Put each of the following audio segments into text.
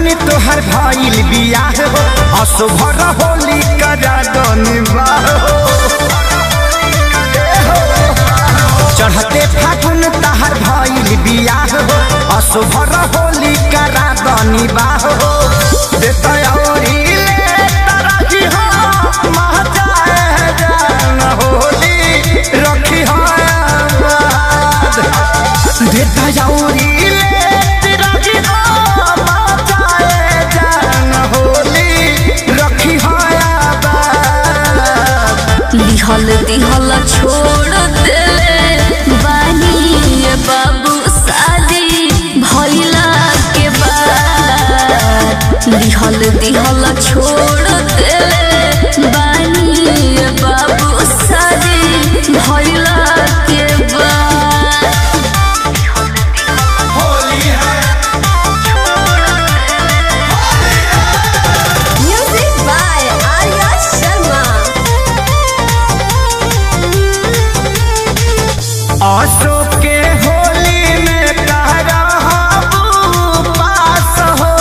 फागुन तोहर भइल बियाह हो असुभर होली करा दनिबा चढ़ते फागुन तोहर भइल बियाह हो असुभर होली करा दनिबा हो देता औरी ले तरही हो महजाए जान होली रखी हो आबाद देता औरी दिहल दिहल छोड़ देले बानी बाबू शादी भइला के बाद दिहल दिहल छोड़ देले बानी बाबू शादी भइला के बाद होली है म्यूजिक बाय आर्या शर्मा अशोक के होली में कहरा पास हो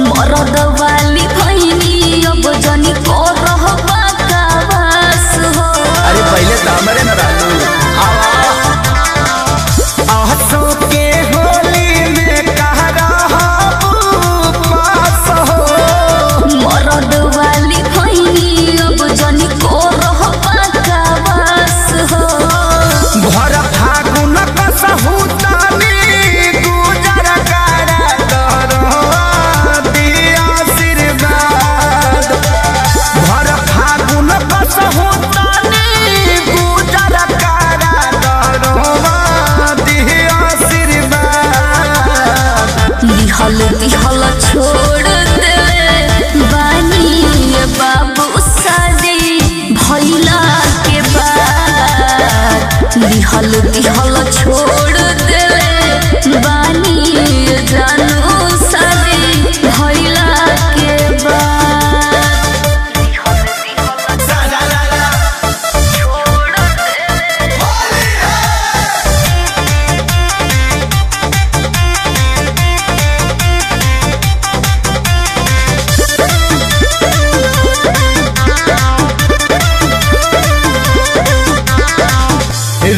मरद वाली भैनी अब जनी को रहबा कावास हो अरे पहले दामरे न डालू अशोक के होली में कहरा पास हो मरद वाली भैनी अब जनी को रहबा कावास हो भर फागुन कसहुतानी गुजर करा दिया आशीर्वाद भर फागुन कसहुतानी गुजर करा दिया आशीर्वाद दिहल दिहल छोड़ देले बानी बाबू शादी भइला के बाद दिहल दिहल छोड़ देले बानी जानू शादी भइला के बाद दिहल दिहल छोड़ देले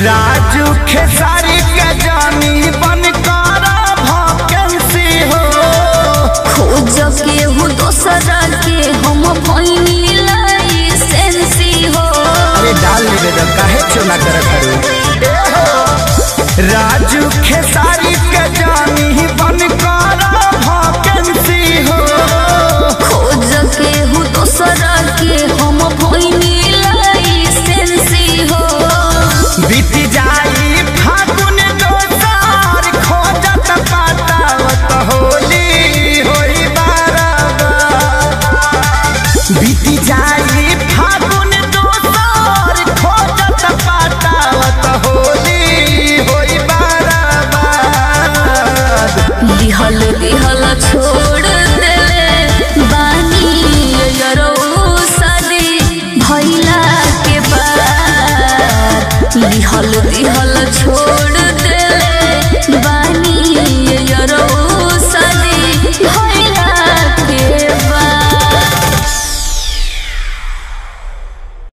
राजू खेसारी के जानी बन करा भैंसी हो खोज के हूँ दोसरा के हम भैनी लाइसेंसी हो अरे डाल ले बेटा काहे चोना करत करू राजू खेसारी के जानी बन करा भैंसी हो खोज के हूँ दोसरा के हम भैनी लाइसेंसी हो बीत जाई फागुन दोसार खोजत पातावत होली होई बाराबार बीत जाई फागुन दोसार खोजत पातावत होली होई बाराबार दिहल दिहल छोड़ देले बानी यरो शादी भइला के बाद दिहल दिहल छोड़